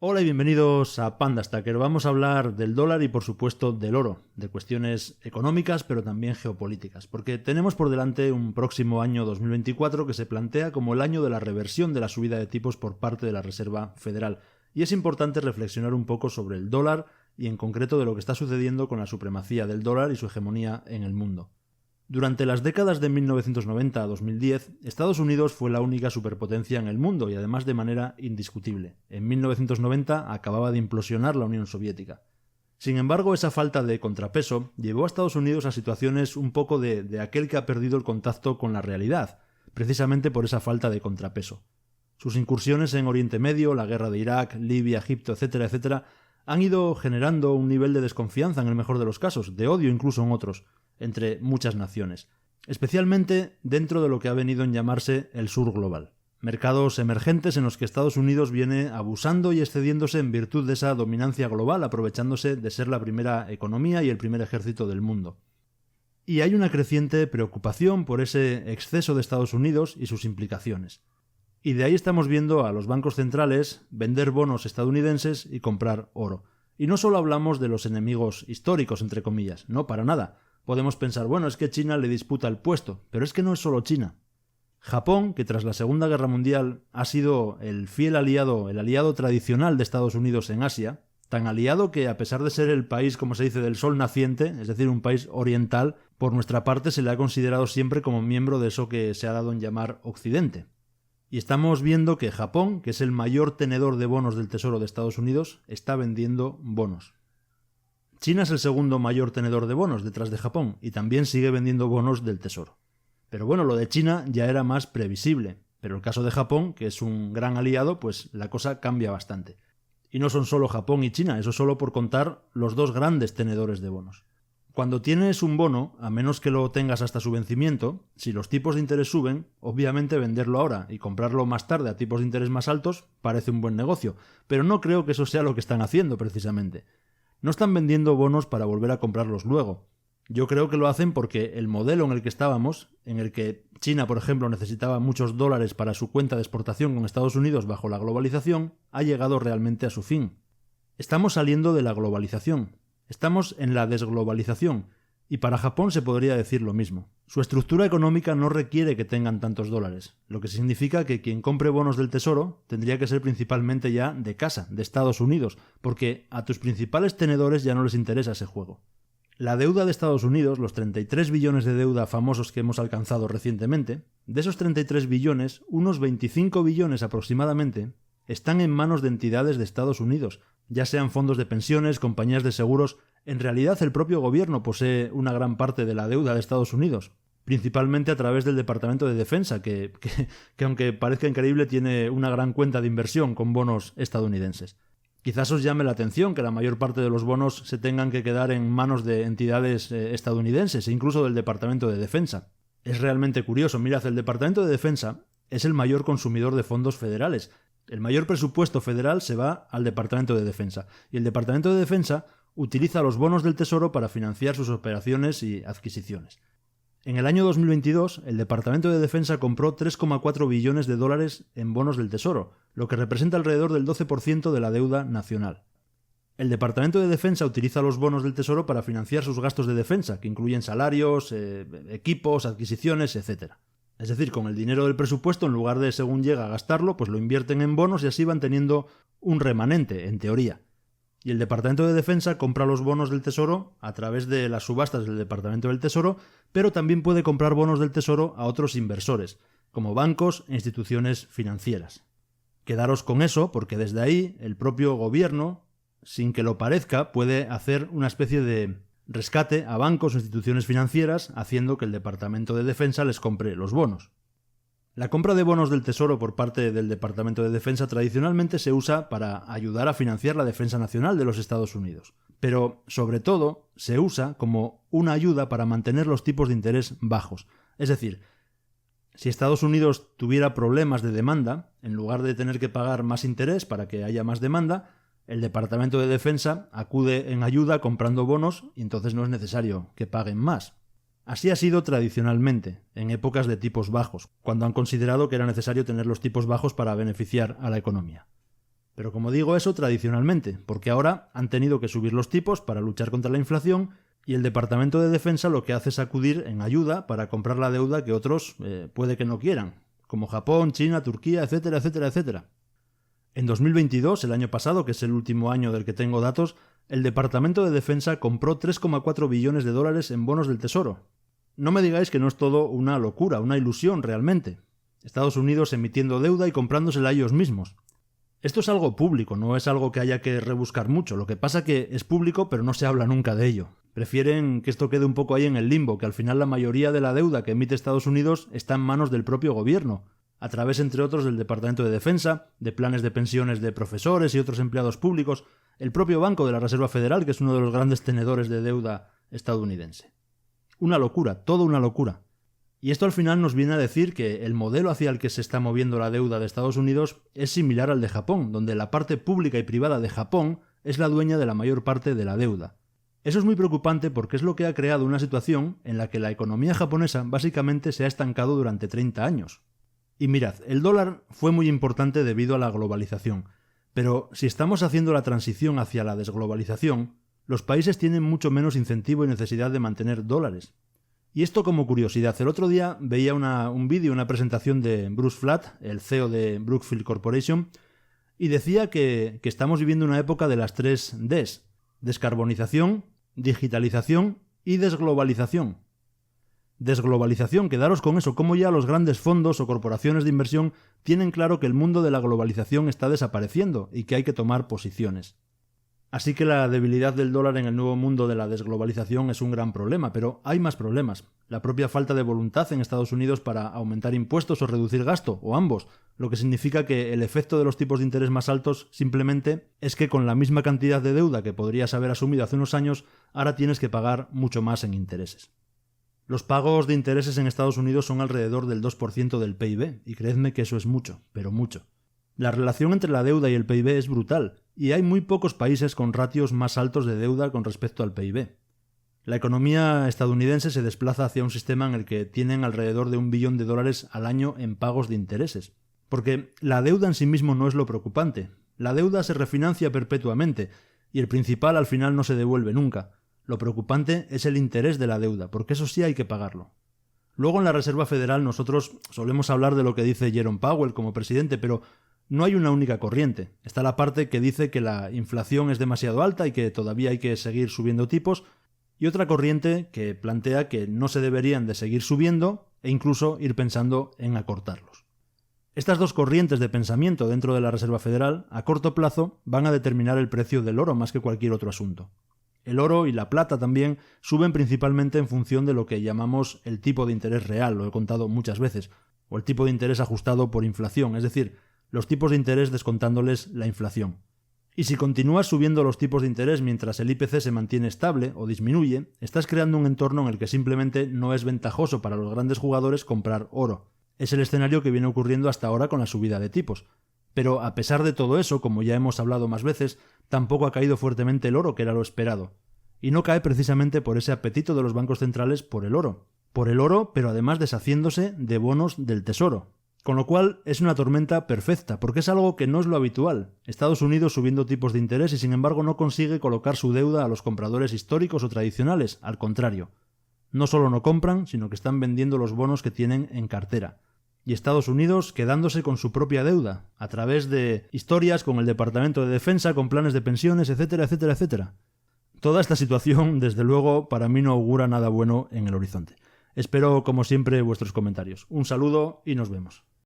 Hola y bienvenidos a Panda Stacker. Vamos a hablar del dólar y por supuesto del oro, de cuestiones económicas pero también geopolíticas, porque tenemos por delante un próximo año 2024 que se plantea como el año de la reversión de la subida de tipos por parte de la Reserva Federal, y es importante reflexionar un poco sobre el dólar y en concreto de lo que está sucediendo con la supremacía del dólar y su hegemonía en el mundo. Durante las décadas de 1990 a 2010, Estados Unidos fue la única superpotencia en el mundo y además de manera indiscutible. En 1990 acababa de implosionar la Unión Soviética. Sin embargo, esa falta de contrapeso llevó a Estados Unidos a situaciones un poco de aquel que ha perdido el contacto con la realidad, precisamente por esa falta de contrapeso. Sus incursiones en Oriente Medio, la guerra de Irak, Libia, Egipto, etcétera, han ido generando un nivel de desconfianza en el mejor de los casos, de odio incluso en otros, entre muchas naciones, especialmente dentro de lo que ha venido en llamarse el sur global. Mercados emergentes en los que Estados Unidos viene abusando y excediéndose en virtud de esa dominancia global, aprovechándose de ser la primera economía y el primer ejército del mundo. Y hay una creciente preocupación por ese exceso de Estados Unidos y sus implicaciones. Y de ahí estamos viendo a los bancos centrales vender bonos estadounidenses y comprar oro. Y no solo hablamos de los enemigos históricos, entre comillas, no, para nada. Podemos pensar, bueno, es que China le disputa el puesto, pero es que no es solo China. Japón, que tras la Segunda Guerra Mundial ha sido el fiel aliado, el aliado tradicional de Estados Unidos en Asia, tan aliado que a pesar de ser el país, como se dice, del sol naciente, es decir, un país oriental, por nuestra parte se le ha considerado siempre como miembro de eso que se ha dado en llamar Occidente. Y estamos viendo que Japón, que es el mayor tenedor de bonos del Tesoro de Estados Unidos, está vendiendo bonos. China es el segundo mayor tenedor de bonos detrás de Japón y también sigue vendiendo bonos del Tesoro. Pero bueno, lo de China ya era más previsible, pero el caso de Japón, que es un gran aliado, pues la cosa cambia bastante. Y no son solo Japón y China, eso solo por contar los dos grandes tenedores de bonos. Cuando tienes un bono, a menos que lo tengas hasta su vencimiento, si los tipos de interés suben, obviamente venderlo ahora y comprarlo más tarde a tipos de interés más altos parece un buen negocio, pero no creo que eso sea lo que están haciendo precisamente. No están vendiendo bonos para volver a comprarlos luego. Yo creo que lo hacen porque el modelo en el que estábamos, en el que China, por ejemplo, necesitaba muchos dólares para su cuenta de exportación con Estados Unidos bajo la globalización, ha llegado realmente a su fin. Estamos saliendo de la globalización. Estamos en la desglobalización. Y para Japón se podría decir lo mismo. Su estructura económica no requiere que tengan tantos dólares, lo que significa que quien compre bonos del Tesoro tendría que ser principalmente ya de casa, de Estados Unidos, porque a tus principales tenedores ya no les interesa ese juego. La deuda de Estados Unidos, los 33 billones de deuda famosos que hemos alcanzado recientemente, de esos 33 billones, unos 25 billones aproximadamente, están en manos de entidades de Estados Unidos, ya sean fondos de pensiones, compañías de seguros. En realidad el propio gobierno posee una gran parte de la deuda de Estados Unidos, principalmente a través del Departamento de Defensa, que aunque parezca increíble tiene una gran cuenta de inversión con bonos estadounidenses. Quizás os llame la atención que la mayor parte de los bonos se tengan que quedar en manos de entidades estadounidenses e incluso del Departamento de Defensa. Es realmente curioso, mirad, el Departamento de Defensa es el mayor consumidor de fondos federales. El mayor presupuesto federal se va al Departamento de Defensa, y el Departamento de Defensa utiliza los bonos del Tesoro para financiar sus operaciones y adquisiciones. En el año 2022, el Departamento de Defensa compró 3,4 billones de dólares en bonos del Tesoro, lo que representa alrededor del 12% de la deuda nacional. El Departamento de Defensa utiliza los bonos del Tesoro para financiar sus gastos de defensa, que incluyen salarios, equipos, adquisiciones, etc. Es decir, con el dinero del presupuesto, en lugar de según llega a gastarlo, pues lo invierten en bonos y así van teniendo un remanente, en teoría. Y el Departamento de Defensa compra los bonos del Tesoro a través de las subastas del Departamento del Tesoro, pero también puede comprar bonos del Tesoro a otros inversores, como bancos e instituciones financieras. Quedaros con eso, porque desde ahí el propio gobierno, sin que lo parezca, puede hacer una especie de rescate a bancos o instituciones financieras, haciendo que el Departamento de Defensa les compre los bonos. La compra de bonos del Tesoro por parte del Departamento de Defensa tradicionalmente se usa para ayudar a financiar la defensa nacional de los Estados Unidos, pero sobre todo se usa como una ayuda para mantener los tipos de interés bajos. Es decir, si Estados Unidos tuviera problemas de demanda, en lugar de tener que pagar más interés para que haya más demanda, el Departamento de Defensa acude en ayuda comprando bonos y entonces no es necesario que paguen más. Así ha sido tradicionalmente, en épocas de tipos bajos, cuando han considerado que era necesario tener los tipos bajos para beneficiar a la economía. Pero como digo, eso tradicionalmente, porque ahora han tenido que subir los tipos para luchar contra la inflación y el Departamento de Defensa lo que hace es acudir en ayuda para comprar la deuda que otros puede que no quieran, como Japón, China, Turquía, etcétera, etcétera, etcétera. En 2022, el año pasado, que es el último año del que tengo datos, el Departamento de Defensa compró 3,4 billones de dólares en bonos del Tesoro. No me digáis que no es todo una locura, una ilusión realmente. Estados Unidos emitiendo deuda y comprándosela ellos mismos. Esto es algo público, no es algo que haya que rebuscar mucho. Lo que pasa que es público, pero no se habla nunca de ello. Prefieren que esto quede un poco ahí en el limbo, que al final la mayoría de la deuda que emite Estados Unidos está en manos del propio gobierno, a través, entre otros, del Departamento de Defensa, de planes de pensiones de profesores y otros empleados públicos, el propio Banco de la Reserva Federal, que es uno de los grandes tenedores de deuda estadounidense. Una locura, todo una locura. Y esto al final nos viene a decir que el modelo hacia el que se está moviendo la deuda de Estados Unidos es similar al de Japón, donde la parte pública y privada de Japón es la dueña de la mayor parte de la deuda. Eso es muy preocupante porque es lo que ha creado una situación en la que la economía japonesa básicamente se ha estancado durante 30 años. Y mirad, el dólar fue muy importante debido a la globalización, pero si estamos haciendo la transición hacia la desglobalización, los países tienen mucho menos incentivo y necesidad de mantener dólares. Y esto como curiosidad, el otro día veía un vídeo, una presentación de Bruce Flatt, el CEO de Brookfield Corporation, y decía que estamos viviendo una época de las 3 Ds: descarbonización, digitalización y desglobalización. Desglobalización, quedaros con eso, como ya los grandes fondos o corporaciones de inversión tienen claro que el mundo de la globalización está desapareciendo y que hay que tomar posiciones. Así que la debilidad del dólar en el nuevo mundo de la desglobalización es un gran problema, pero hay más problemas. La propia falta de voluntad en Estados Unidos para aumentar impuestos o reducir gasto, o ambos, lo que significa que el efecto de los tipos de interés más altos simplemente es que con la misma cantidad de deuda que podrías haber asumido hace unos años, ahora tienes que pagar mucho más en intereses. Los pagos de intereses en Estados Unidos son alrededor del 2% del PIB, y creedme que eso es mucho, pero mucho. La relación entre la deuda y el PIB es brutal, y hay muy pocos países con ratios más altos de deuda con respecto al PIB. La economía estadounidense se desplaza hacia un sistema en el que tienen alrededor de $1 billón al año en pagos de intereses. Porque la deuda en sí mismo no es lo preocupante. La deuda se refinancia perpetuamente, y el principal al final no se devuelve nunca. Lo preocupante es el interés de la deuda, porque eso sí hay que pagarlo. Luego en la Reserva Federal nosotros solemos hablar de lo que dice Jerome Powell como presidente, pero no hay una única corriente. Está la parte que dice que la inflación es demasiado alta y que todavía hay que seguir subiendo tipos, y otra corriente que plantea que no se deberían de seguir subiendo e incluso ir pensando en acortarlos. Estas dos corrientes de pensamiento dentro de la Reserva Federal, a corto plazo, van a determinar el precio del oro más que cualquier otro asunto. El oro y la plata también suben principalmente en función de lo que llamamos el tipo de interés real, lo he contado muchas veces, o el tipo de interés ajustado por inflación, es decir, los tipos de interés descontándoles la inflación. Y si continúas subiendo los tipos de interés mientras el IPC se mantiene estable o disminuye, estás creando un entorno en el que simplemente no es ventajoso para los grandes jugadores comprar oro. Es el escenario que viene ocurriendo hasta ahora con la subida de tipos. Pero a pesar de todo eso, como ya hemos hablado más veces, tampoco ha caído fuertemente el oro, que era lo esperado. Y no cae precisamente por ese apetito de los bancos centrales por el oro. Por el oro, pero además deshaciéndose de bonos del Tesoro. Con lo cual es una tormenta perfecta, porque es algo que no es lo habitual. Estados Unidos subiendo tipos de interés y sin embargo no consigue colocar su deuda a los compradores históricos o tradicionales, al contrario. No solo no compran, sino que están vendiendo los bonos que tienen en cartera. Y Estados Unidos quedándose con su propia deuda, a través de historias con el Departamento de Defensa, con planes de pensiones, etcétera, etcétera, etcétera. Toda esta situación, desde luego, para mí no augura nada bueno en el horizonte. Espero, como siempre, vuestros comentarios. Un saludo y nos vemos.